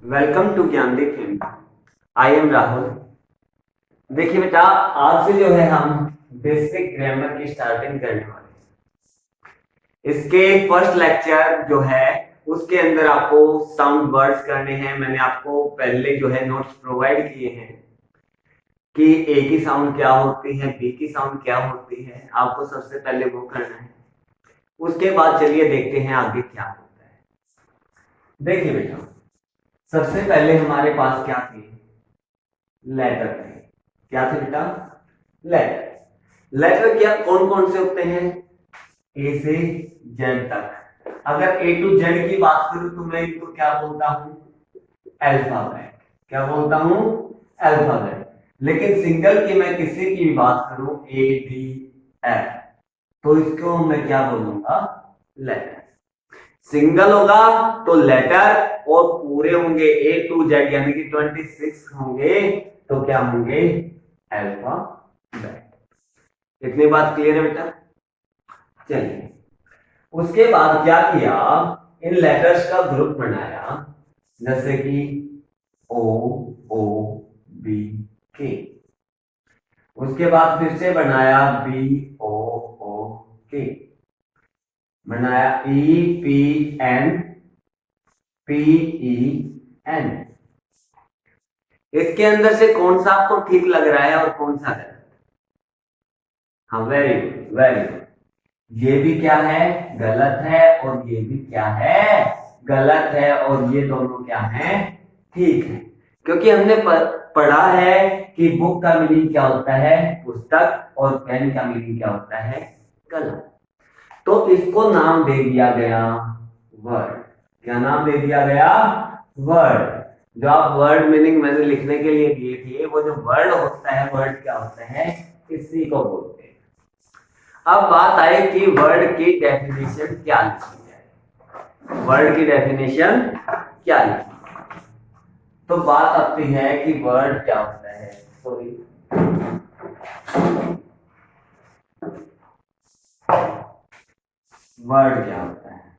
Welcome to Gyandeep Hind. I am Rahul. देखिए बेटा, आज से जो है हम बेसिक ग्रामर की स्टार्टिंग करने वाले हैं। इसके फर्स्ट लेक्चर जो है उसके अंदर आपको साउंड वर्ड्स करने हैं। मैंने आपको पहले जो है नोट्स प्रोवाइड किए हैं कि ए की साउंड क्या होती है, बी की साउंड क्या होती है। आपको सबसे पहले वो करना है। उसके बाद चलिए देखते हैं आगे क्या होता है। देखिए बेटा, सबसे पहले हमारे पास क्या थे? लेटर थे। क्या थे बेटा? लेटर। लेटर क्या कौन कौन से होते हैं? ए से जेड तक। अगर ए टू जेड की बात करूं तो मैं इनको क्या बोलता हूं? अल्फाबेट। क्या बोलता हूं? अल्फाबेट। लेकिन सिंगल की मैं किसी की भी बात करूं, ए डी एफ, तो इसको मैं क्या बोलूंगा? लेटर। सिंगल होगा तो लेटर, और पूरे होंगे ए टू जेड यानी कि 26 होंगे तो क्या होंगे? अल्फाबेट। इतनी बात क्लियर है बेटा? चलिए, उसके बाद क्या किया? इन लेटर्स का ग्रुप बनाया, जैसे कि ओ, ओ, बी, के। उसके बाद फिर से बनाया बी, ओ, के। बनाया ई, पी, एन, पी, ई, एन। इसके अंदर से कौन सा आपको ठीक लग रहा है और कौन सा गलत? हाँ, वेरी गुड, वेरी गुड। ये भी क्या है? गलत है। और ये भी क्या है? गलत है। और ये दोनों क्या है? ठीक है। क्योंकि हमने पढ़ा है कि बुक का मीनिंग क्या होता है? पुस्तक। और पेन का मीनिंग क्या होता है? कलम। तो इसको नाम दे दिया गया वर्ड। क्या नाम दे दिया गया? वर्ड। जो आप वर्ड मीनिंग मैंने लिखने के लिए दिए थे, वो जो वर्ड होता है, वर्ड क्या होता है, इसी को बोलते हैं। अब बात आई कि वर्ड की डेफिनेशन क्या लिखी जाए। वर्ड की डेफिनेशन क्या लिखी? तो बात आती है कि वर्ड क्या होता है। सॉरी, वर्ड क्या होता है?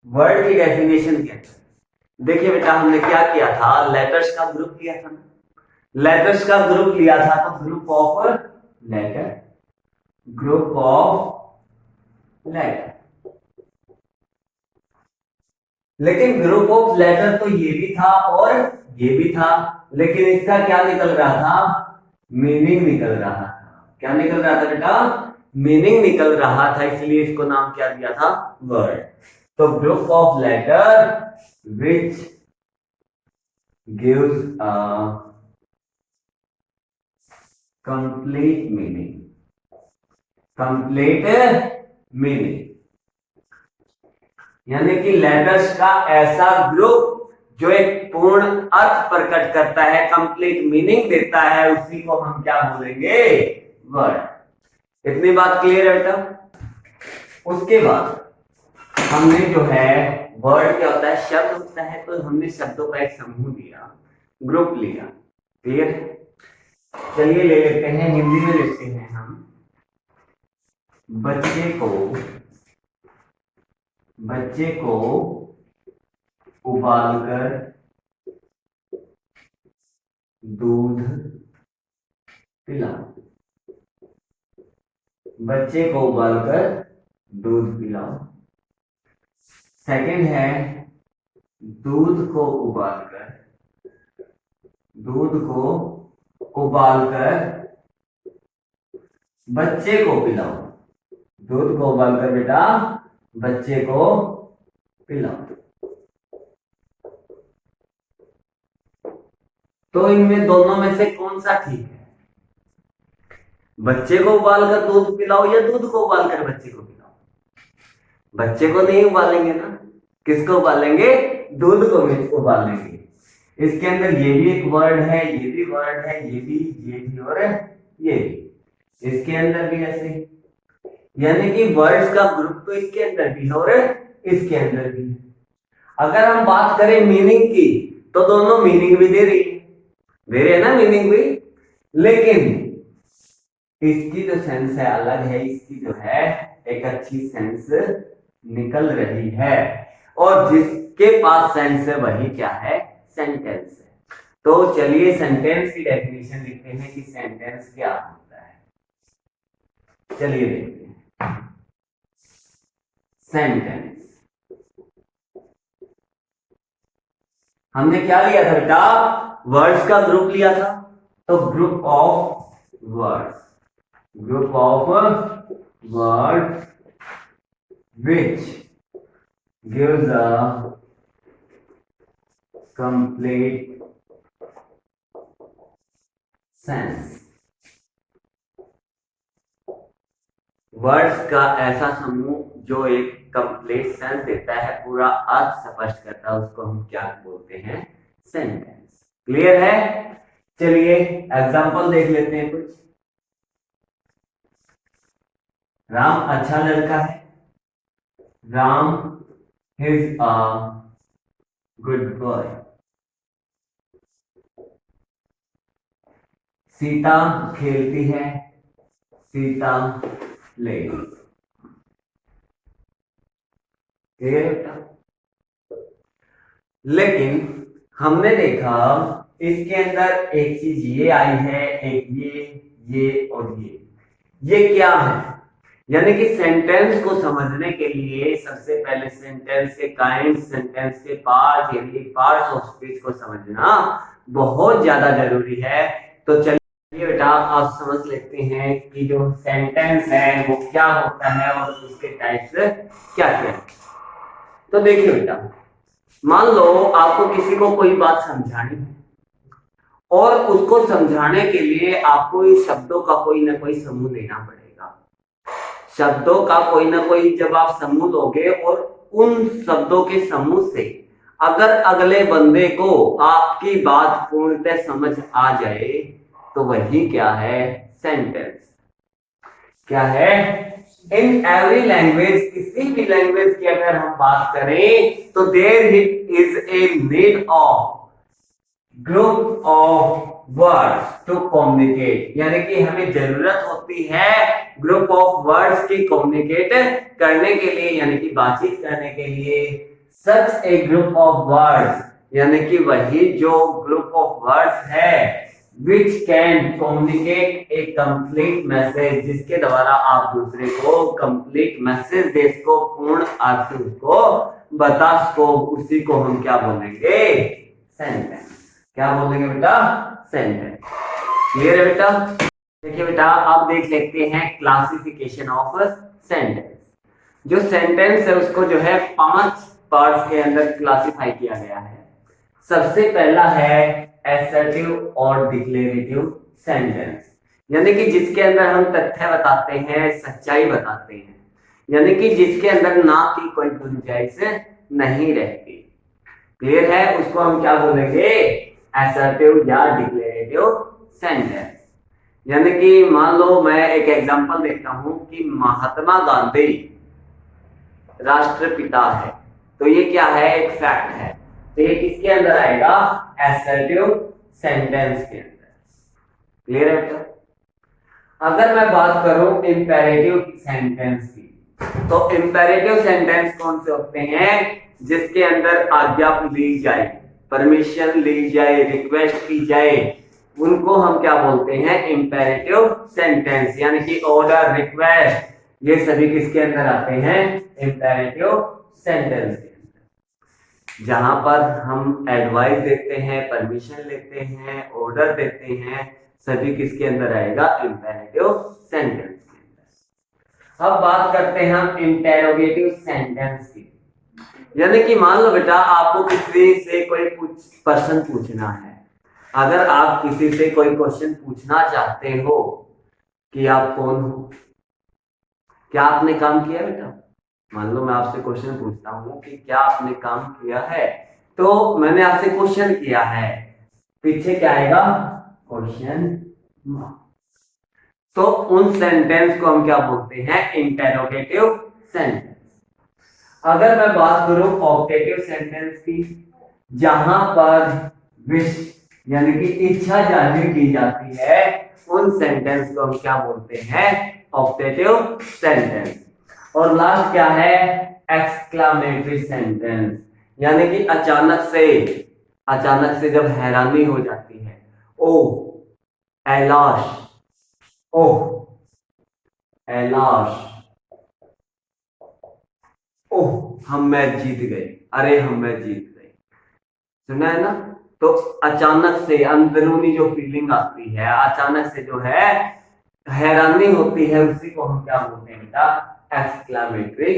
वर्ड की डेफिनेशन क्या है? देखिए बेटा, हमने क्या किया था? लेटर्स का ग्रुप लिया था ना। लेटर्स का ग्रुप लिया था तो group of letter, group of letter. लेकिन ग्रुप ऑफ लेटर तो ये भी था और ये भी था, लेकिन इसका क्या निकल रहा था? मीनिंग निकल रहा था। क्या निकल रहा था बेटा? मीनिंग निकल रहा था, इसलिए इसको नाम क्या दिया था? वर्ड। तो group of letter which gives a complete meaning. Complete meaning यानी कि लेटर्स का ऐसा ग्रुप जो एक पूर्ण अर्थ प्रकट करता है, कंप्लीट मीनिंग देता है, उसी को हम क्या बोलेंगे? वर्ड। इतनी बात क्लियर है बेटा? उसके बाद हमने जो है, वर्ड क्या होता है? शब्द होता है। तो हमने शब्दों का एक समूह लिया, ग्रुप लिया। क्लियर? चलिए ले लेते हैं, हिंदी में लेते हैं हम। बच्चे को, बच्चे को उबालकर दूध पिलाओ। बच्चे को उबालकर दूध पिलाओ। सेकंड है, दूध को उबालकर, दूध को उबालकर बच्चे को पिलाओ। दूध को उबालकर बेटा बच्चे को पिलाओ। तो इनमें दोनों में से कौन सा ठीक है? बच्चे को उबालकर दूध पिलाओ या दूध को उबालकर बच्चे को पिलाओ? बच्चे को नहीं उबालेंगे ना। किसको उबालेंगे? दूध को भी उबालेंगे। इसके अंदर ये भी एक वर्ड है, ये भी वर्ड है, ये भी और ये भी। इसके अंदर भी ऐसे, यानी कि वर्ड्स का ग्रुप तो इसके अंदर भी है और इसके अंदर भी है। अगर हम बात करें मीनिंग की, तो दोनों मीनिंग भी दे रही है, दे रहे हैं ना मीनिंग भी। लेकिन इसकी जो सेंस है अलग है, इसकी जो है एक अच्छी सेंस निकल रही है। और जिसके पास सेंस है वही क्या है, सेंटेंस है। तो चलिए सेंटेंस की डेफिनेशन लिखते हैं कि सेंटेंस क्या होता है। चलिए देखते हैं सेंटेंस। हमने क्या लिया था बेटा, वर्ड्स का ग्रुप लिया था। तो group of words, group of words which gives a complete sense। Words का ऐसा समूह जो एक कंप्लीट सेंस देता है, पूरा अर्थ स्पष्ट करता है, उसको हम क्या बोलते हैं, सेंटेंस। क्लियर है? चलिए एग्जांपल देख लेते हैं कुछ। राम अच्छा लड़का है, Ram is a good boy. Sita खेलती है, सीता प्लेज। लेकिन हमने देखा इसके अंदर एक चीज ये आई है, एक ये और ये क्या है? यानी कि सेंटेंस को समझने के लिए सबसे पहले सेंटेंस के काइंड, सेंटेंस के पार्ट, यानी पार्ट्स ऑफ स्पीच को समझना बहुत ज्यादा जरूरी है। तो चलिए बेटा आप समझ लेते हैं कि जो सेंटेंस है वो क्या होता है और उसके टाइप्स क्या क्या है। तो देखिए बेटा, मान लो आपको किसी को कोई बात समझानी है और उसको समझाने के लिए आपको इस शब्दों का कोई ना कोई समूह लेना पड़ेगा। शब्दों का कोई ना कोई जब आप समूह लोगे और उन शब्दों के समूह से अगर अगले बंदे को आपकी बात पूर्णतः समझ आ जाए तो वही क्या है, सेंटेंस। क्या है? इन एवरी लैंग्वेज, किसी भी लैंग्वेज की अगर हम बात करें तो there is a need of group of words to communicate. यानी कि हमें जरूरत होती है ग्रुप ऑफ वर्ड्स की कम्युनिकेट करने के लिए, यानी कि बातचीत करने के लिए। Such a group of words, यानी कि वही जो ग्रुप ऑफ वर्ड्स है which can communicate a complete message, जिसके द्वारा आप दूसरे को कंप्लीट मैसेज दे सको, पूर्ण अर्थ उसको बता सको, उसी को हम क्या बोलेंगे, सेंटेंस। क्या बोलेंगे बेटा, सेंटेंस। क्लियर है बेटा? देखिए बेटा आप देख लेते हैं क्लासिफिकेशन ऑफ सेंटेंस। जो सेंटेंस है उसको जो है 5 पार्ट्स के अंदर क्लासिफाई किया गया है। सबसे पहला है असर्टिव और डिक्लेरेटिव सेंटेंस, यानी कि जिसके अंदर हम तथ्य बताते हैं, सच्चाई बताते हैं, यानी कि जिसके अंदर ना की कोई गुंजाइश नहीं रहती। क्लियर है? उसको हम क्या बोलेंगे, असर्टिव या डिक्लेरेटिव सेंटेंस। यानी कि मान लो मैं एक एग्जांपल देता हूं कि महात्मा गांधी राष्ट्रपिता है, तो ये क्या है, एक फैक्ट है। तो ये किसके अंदर आएगा, असर्टिव सेंटेंस के अंदर। क्लियर है बेटा? अगर मैं बात करूं इंपेरेटिव सेंटेंस की, तो इंपेरेटिव सेंटेंस कौन से होते हैं, जिसके अंदर आज्ञा ली जाए, परमिशन ली जाए, रिक्वेस्ट की जाए, उनको हम क्या बोलते हैं, इंपेरेटिव सेंटेंस। यानी कि ऑर्डर, रिक्वेस्ट, ये सभी किसके अंदर आते हैं, इंपेरेटिव सेंटेंस के अंदर। जहां पर हम एडवाइस देते हैं, परमिशन लेते हैं, ऑर्डर देते हैं, सभी किसके अंदर आएगा, इंपेरेटिव सेंटेंस के अंदर। अब बात करते हैं हम इंटेरोगेटिव सेंटेंस की। यानी कि मान लो बेटा आपको किसी से कोई प्रश्न पूछना है। अगर आप किसी से कोई क्वेश्चन पूछना चाहते हो कि आप कौन हो, क्या आपने काम किया बेटा, मान लो मैं आपसे क्वेश्चन पूछता हूं कि क्या आपने काम किया है, तो मैंने आपसे क्वेश्चन किया है, पीछे क्या आएगा, क्वेश्चन मार्क। तो उन सेंटेंस को हम क्या बोलते हैं, इंटेरोगेटिव सेंटेंस। अगर मैं बात करूं ऑब्जेक्टिव सेंटेंस की, जहां पर विश यानी कि इच्छा जाहिर की जाती है, उन सेंटेंस को हम क्या बोलते हैं, ऑब्जेक्टिव सेंटेंस। और लास्ट क्या है, एक्सक्लामेटरी सेंटेंस, यानी कि अचानक से जब हैरानी हो जाती है, ओ ऐलाश, ओह ऐलाश, ओह हम मैच जीत गए, अरे हम मैच जीत गए, सुना है ना। तो अचानक से अंदरूनी जो फीलिंग आती है, अचानक से जो है हैरानी होती है, उसी को हम क्या बोलते हैं बेटा, एक्सक्लामेटरी